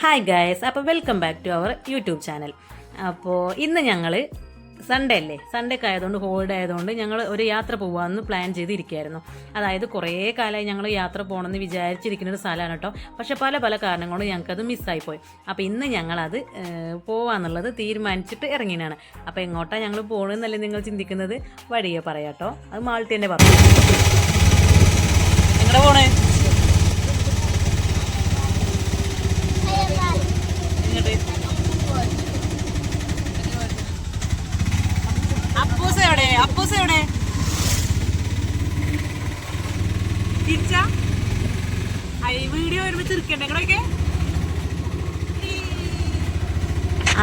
Hi guys, അപ്പോൾ welcome back to our YouTube channel. അപ്പോൾ ഇന്ന് ഞങ്ങൾ സൺഡേ അല്ലേ, സൺഡേ ഒക്കെ ആയതുകൊണ്ട് ഹോളിഡേ ആയതുകൊണ്ട് ഞങ്ങൾ ഒരു യാത്ര പോകാമെന്ന് പ്ലാൻ ചെയ്തിരിക്കുകയായിരുന്നു. അതായത് കുറേ കാലമായി ഞങ്ങൾ യാത്ര പോകണമെന്ന് വിചാരിച്ചിരിക്കുന്ന ഒരു സ്ഥലമാണ് കേട്ടോ. പക്ഷെ പല കാരണങ്ങളും ഞങ്ങൾക്കത് മിസ്സായിപ്പോയി. അപ്പോൾ ഇന്ന് ഞങ്ങളത് പോവാന്നുള്ളത് തീരുമാനിച്ചിട്ട് ഇറങ്ങിയാണ്. അപ്പോൾ എങ്ങോട്ടാണ് ഞങ്ങൾ പോകണമെന്നല്ലേ നിങ്ങൾ ചിന്തിക്കുന്നത്? വഴിയെ പറയാം കേട്ടോ. അത് മാൾട്ടി തന്നെ പറഞ്ഞു. എങ്ങടെ പോണേ? അപ്പൂസ് എവിടെ? തിരിച്ചാ വീഡിയോ ഒരുമിച്ച് ഇരിക്കണ്ടേ? ഇങ്ങോട്ടൊക്കെ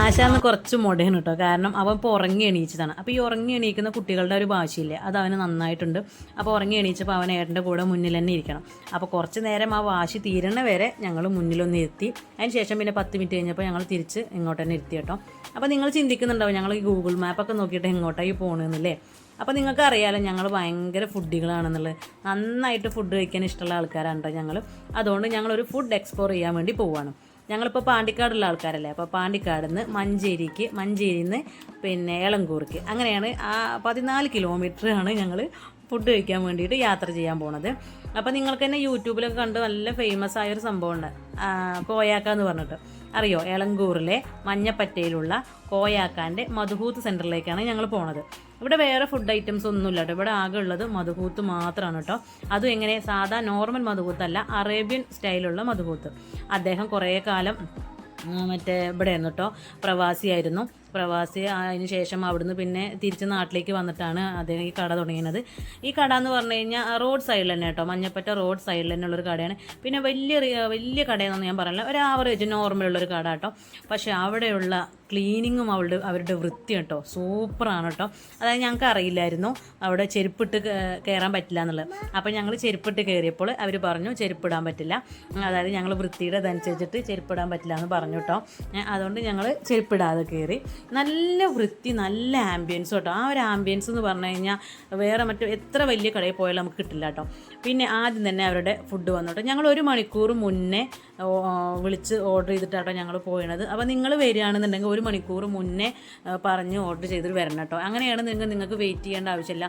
ആശാന്ന് കുറച്ച് മൊടയാണ് കേട്ടോ. കാരണം അവൻ ഇപ്പോൾ ഉറങ്ങി എണീച്ചതാണ്. അപ്പോൾ ഈ ഉറങ്ങി എണീക്കുന്ന കുട്ടികളുടെ ഒരു ഭാഷയില്ലേ, അത് അവന് നന്നായിട്ടുണ്ട്. അപ്പോൾ ഉറങ്ങി എണീച്ചപ്പോൾ അവൻ ഏട്ടൻ്റെ കൂടെ മുന്നിൽ തന്നെ ഇരിക്കണം. അപ്പോൾ കുറച്ച് നേരം ആ വാശി തീരണ വരെ ഞങ്ങൾ മുന്നിലൊന്ന് ഇരുത്തി. അതിന് ശേഷം പിന്നെ 10 മിനിറ്റ് കഴിഞ്ഞപ്പോൾ ഞങ്ങൾ തിരിച്ച് ഇങ്ങോട്ട് തന്നെ ഇരുത്തി കേട്ടോ. അപ്പോൾ നിങ്ങൾ ചിന്തിക്കുന്നുണ്ടാവും ഞങ്ങൾ ഈ ഗൂഗിൾ മാപ്പൊക്കെ നോക്കിയിട്ട് എങ്ങോട്ടായി പോകണമെന്നല്ലേ. അപ്പോൾ നിങ്ങൾക്ക് അറിയാമല്ലോ ഞങ്ങൾ ഭയങ്കര ഫുഡികളാണെന്നുള്ളത്. നന്നായിട്ട് ഫുഡ് കഴിക്കാൻ ഇഷ്ടമുള്ള ആൾക്കാരാണ് കേട്ടോ ഞങ്ങൾ. അതുകൊണ്ട് ഞങ്ങളൊരു ഫുഡ് എക്സ്പ്ലോർ ചെയ്യാൻ വേണ്ടി പോവുകയാണ്. ഞങ്ങളിപ്പോൾ പാണ്ടിക്കാടുള്ള ആൾക്കാരല്ലേ. അപ്പോൾ പാണ്ടിക്കാട് നിന്ന് മഞ്ചേരിയിൽ നിന്ന് പിന്നെ എളങ്കൂർക്ക്, അങ്ങനെയാണ് ആ 14 കിലോമീറ്ററാണ് ഞങ്ങൾ ഫുഡ് കഴിക്കാൻ വേണ്ടിയിട്ട് യാത്ര ചെയ്യാൻ പോണത്. അപ്പോൾ നിങ്ങൾക്ക് തന്നെ യൂട്യൂബിലൊക്കെ കണ്ട് നല്ല ഫേമസ് ആയൊരു സംഭവമുണ്ട്, കോയാക്ക എന്ന് പറഞ്ഞിട്ട്. അറിയോ? എളങ്കൂറിലെ മഞ്ഞപ്പറ്റയിലുള്ള കോയാക്കാൻ്റെ മധുഹൂത്ത് സെൻറ്ററിലേക്കാണ് ഞങ്ങൾ പോണത്. ഇവിടെ വേറെ ഫുഡ് ഐറ്റംസ് ഒന്നുമില്ല കേട്ടോ. ഇവിടെ ആകെ ഉള്ളത് മധുഹൂത്ത് മാത്രമാണ് കേട്ടോ. അതും എങ്ങനെ, സാധാ നോർമൽ മധുഹൂത്തല്ല, അറേബ്യൻ സ്റ്റൈലുള്ള മധുഹൂത്ത്. അദ്ദേഹം കുറേ കാലം ഇവിടെ ആയിരുന്നു കേട്ടോ, പ്രവാസി അതിന് ശേഷം അവിടുന്ന് പിന്നെ തിരിച്ച് നാട്ടിലേക്ക് വന്നിട്ടാണ് അദ്ദേഹം ഈ കട തുടങ്ങിയത്. ഈ കട എന്ന് പറഞ്ഞു കഴിഞ്ഞാൽ റോഡ് സൈഡിൽ തന്നെ കേട്ടോ, മഞ്ഞപ്പറ്റ റോഡ് സൈഡിൽ തന്നെ ഉള്ളൊരു കടയാണ്. പിന്നെ വലിയ കടയെന്നൊന്നും ഞാൻ പറയില്ല, ഒരു ആവറേജ് നോർമലുള്ളൊരു കട കേട്ടോ. പക്ഷേ അവിടെയുള്ള ക്ലീനിങ്ങും അവരുടെ വൃത്തി കേട്ടോ സൂപ്പറാണ് കേട്ടോ. അതായത് ഞങ്ങൾക്ക് അറിയില്ലായിരുന്നു അവിടെ ചെരുപ്പിട്ട് കയറാൻ പറ്റില്ല എന്നുള്ളത്. അപ്പോൾ ഞങ്ങൾ ചെരുപ്പിട്ട് കയറിയപ്പോൾ അവർ പറഞ്ഞു ചെരുപ്പിടാൻ പറ്റില്ല, അതായത് ഞങ്ങൾ വൃത്തിയുടെ അതനുസരിച്ചിട്ട് ചെരുപ്പിടാൻ പറ്റില്ല എന്ന് പറഞ്ഞു കേട്ടോ. അതുകൊണ്ട് ഞങ്ങൾ ചെരുപ്പിടാതെ കയറി. നല്ല വൃത്തി, നല്ല ആംബിയൻസ് കേട്ടോ. ആ ഒരു ആംബിയൻസ് എന്ന് പറഞ്ഞു കഴിഞ്ഞാൽ വേറെ എത്ര വലിയ കടയിൽ പോയാലും നമുക്ക് കിട്ടില്ല കേട്ടോ. പിന്നെ ആദ്യം തന്നെ അവരുടെ ഫുഡ് വന്നു കേട്ടോ. ഞങ്ങൾ 1 മണിക്കൂർ മുന്നേ വിളിച്ച് ഓർഡർ ചെയ്തിട്ടാട്ടോ ഞങ്ങൾ പോയത്. അപ്പോൾ നിങ്ങൾ വരികയാണെന്നുണ്ടെങ്കിൽ 1 മണിക്കൂർ മുന്നേ പറഞ്ഞ് ഓർഡർ ചെയ്തിട്ട് വരണം കേട്ടോ. അങ്ങനെയാണ് നിങ്ങൾക്ക് വെയിറ്റ് ചെയ്യേണ്ട ആവശ്യമില്ല.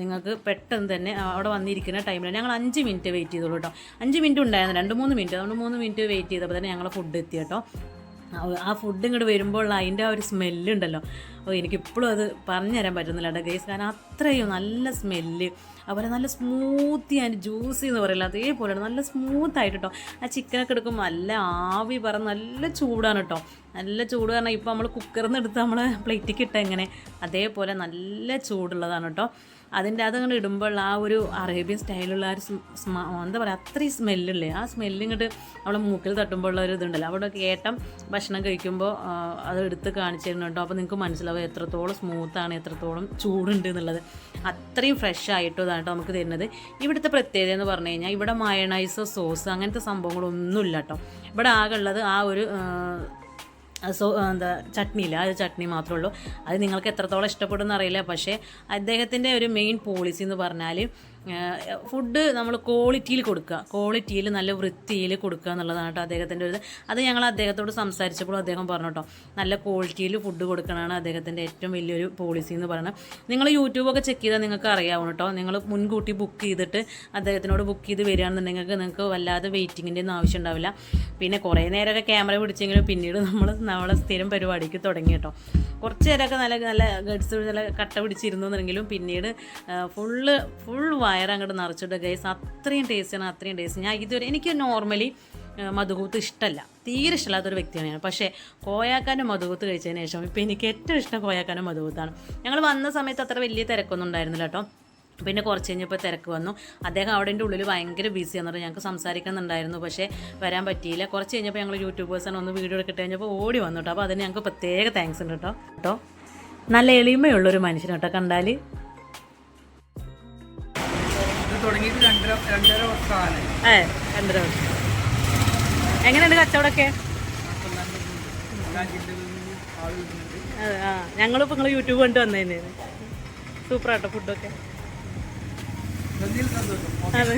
നിങ്ങൾക്ക് പെട്ടെന്ന് തന്നെ അവിടെ വന്നിരിക്കുന്ന ടൈമിൽ ഞങ്ങൾ 5 മിനിറ്റ് വെയിറ്റ് ചെയ്തോളൂ കേട്ടോ. 5 മിനിറ്റ് ഉണ്ടായിരുന്നു, 2-3 മിനിറ്റ്. അതുകൊണ്ട് 3 മിനിറ്റ് വെയിറ്റ് ചെയ്തപ്പോൾ തന്നെ ഞങ്ങൾ ഫുഡ് എത്തി കേട്ടോ. ആ ഫുഡ് ഇങ്ങോട്ട് വരുമ്പോൾ അതിൻ്റെ ആ ഒരു സ്മെല്ലുണ്ടല്ലോ, എനിക്കിപ്പോഴും അത് പറഞ്ഞു തരാൻ പറ്റുന്നില്ല കേട്ടോ ഗൈസ്. കാരണം അത്രയും നല്ല സ്മെല്ല്, അതുപോലെ നല്ല സ്മൂത്തി ആൻഡ് ജ്യൂസി എന്ന് പറയില്ല, അതേപോലെയാണ് നല്ല സ്മൂത്തായിട്ട് കേട്ടോ. ആ ചിക്കനൊക്കെ എടുക്കുമ്പോൾ നല്ല ആവി പറന്ന് നല്ല ചൂടാണ് കേട്ടോ. നല്ല ചൂട് കാരണം ഇപ്പോൾ നമ്മൾ കുക്കറിൽ നിന്ന് എടുത്ത് നമ്മൾ പ്ലേറ്റിലേക്ക് ഇട്ട എങ്ങനെ അതേപോലെ നല്ല ചൂടുള്ളതാണ് കേട്ടോ. അതങ്ങനെ ഇടുമ്പോൾ ആ ഒരു അറേബ്യൻ സ്റ്റൈലുള്ള ആ ഒരു എന്താ പറയുക, അത്രയും സ്മെല്ലില്ലേ, ആ സ്മെല്ലിങ്ങോട്ട് നമ്മളെ മൂക്കിൽ തട്ടുമ്പോൾ ഉള്ള ഒരു ഇതുണ്ടല്ലോ. അവിടെ ഏട്ടം ഭക്ഷണം കഴിക്കുമ്പോൾ അത് എടുത്ത് കാണിച്ചു തരുന്നു കേട്ടോ. അപ്പോൾ നിങ്ങൾക്ക് മനസ്സിലാവും എത്രത്തോളം സ്മൂത്താണ്, എത്രത്തോളം ചൂടുണ്ട് എന്നുള്ളത്. അത്രയും ഫ്രഷ് ആയിട്ടും ഇതാണ് കേട്ടോ നമുക്ക് തരുന്നത്. ഇവിടുത്തെ പ്രത്യേകത എന്ന് പറഞ്ഞു കഴിഞ്ഞാൽ ഇവിടെ മയണൈസോ സോസ് അങ്ങനത്തെ സംഭവങ്ങളൊന്നുമില്ല കേട്ടോ. ഇവിടെ ആകെ ഉള്ളത് ആ ഒരു ചട്നിയില്ല, അത് ചട്നി മാത്രമേ ഉള്ളൂ. അത് നിങ്ങൾക്ക് എത്രത്തോളം ഇഷ്ടപ്പെടുമെന്ന് അറിയില്ല. പക്ഷേ അദ്ദേഹത്തിൻ്റെ ഒരു മെയിൻ പോളിസി എന്ന് പറഞ്ഞാൽ ഫുഡ് നമ്മൾ ക്വാളിറ്റിയിൽ കൊടുക്കുക, ക്വാളിറ്റിയിൽ നല്ല വൃത്തിയിൽ കൊടുക്കുക എന്നുള്ളതാണ് കേട്ടോ അദ്ദേഹത്തിൻ്റെ ഒരു ഇത്. അത് ഞങ്ങൾ അദ്ദേഹത്തോട് സംസാരിച്ചപ്പോഴും അദ്ദേഹം പറഞ്ഞു കേട്ടോ, നല്ല ക്വാളിറ്റിയിൽ ഫുഡ് കൊടുക്കണമാണ് അദ്ദേഹത്തിൻ്റെ ഏറ്റവും വലിയൊരു പോളിസി എന്ന് പറയുന്നത്. നിങ്ങൾ യൂട്യൂബൊക്കെ ചെക്ക് ചെയ്താൽ നിങ്ങൾക്ക് അറിയാവും കേട്ടോ. നിങ്ങൾ മുൻകൂട്ടി ബുക്ക് ചെയ്തിട്ട് അദ്ദേഹത്തിനോട് ബുക്ക് ചെയ്ത് വരികയാണെന്നുണ്ടെങ്കിൽ നിങ്ങൾക്ക് വല്ലാതെ വെയിറ്റിങ്ങിൻ്റെ ഒന്നും ആവശ്യം ഉണ്ടാവില്ല. പിന്നെ കുറേ നേരമൊക്കെ ക്യാമറ പിടിച്ചെങ്കിലും പിന്നീട് നമ്മളെ സ്ഥിരം പരിപാടിക്ക് തുടങ്ങി കേട്ടോ. കുറച്ച് നേരമൊക്കെ നല്ല ഗഡ്സ് നല്ല കട്ട പിടിച്ചിരുന്നെന്നുണ്ടെങ്കിലും പിന്നീട് ഫുൾ വയറങ്ങോട്ട് നിറച്ചിട്ട് ഗൈസ്. അത്രയും ടേസ്റ്റ്. ഞാൻ ഇതുവരെ, എനിക്ക് നോർമലി മധുഹൂത്ത് ഇഷ്ടമല്ല, തീരെ ഇഷ്ടമില്ലാത്തൊരു വ്യക്തിയാണ് ഞാൻ. പക്ഷേ കോയാക്കാൻ്റെ മധുഹൂത്ത് കഴിച്ചതിന് ശേഷം ഇപ്പോൾ എനിക്ക് ഏറ്റവും ഇഷ്ടം കോയാക്കാൻ്റെ മധുഹൂത്താണ്. ഞങ്ങൾ വന്ന സമയത്ത് അത്ര വലിയ തിരക്കൊന്നും ഉണ്ടായിരുന്നില്ല കേട്ടോ. പിന്നെ കുറച്ച് കഴിഞ്ഞപ്പോൾ തിരക്ക് വന്നു. അദ്ദേഹം അവിടെ ഉള്ളിൽ ഭയങ്കര ബിസി ആണെന്ന് ഞങ്ങൾക്ക് സംസാരിക്കുന്നുണ്ടായിരുന്നു, പക്ഷേ വരാൻ പറ്റിയില്ല. കുറച്ച് കഴിഞ്ഞപ്പോൾ ഞങ്ങൾ യൂട്യൂബേഴ്സാണ് ഒന്ന് വീഡിയോ എടുക്കിട്ട് കഴിഞ്ഞപ്പോൾ ഓടി വന്നു കേട്ടോ. അപ്പോൾ അതിന് ഞങ്ങൾക്ക് പ്രത്യേക താങ്ക്സ് ഉണ്ട് കേട്ടോ. നല്ല എളിമയുള്ളൊരു മനുഷ്യൻ കേട്ടോ കണ്ടാൽ. തുടങ്ങിയിട്ട് 2.5 വർഷമാണ്. 2.5 വർഷം. എങ്ങനെയുണ്ട് കച്ചവടമൊക്കെ? ഞങ്ങളിപ്പോൾ നിങ്ങൾ യൂട്യൂബ് കണ്ട് വന്നതന്നെ. സൂപ്പറാട്ടോ ഫുഡൊക്കെ. അതെ.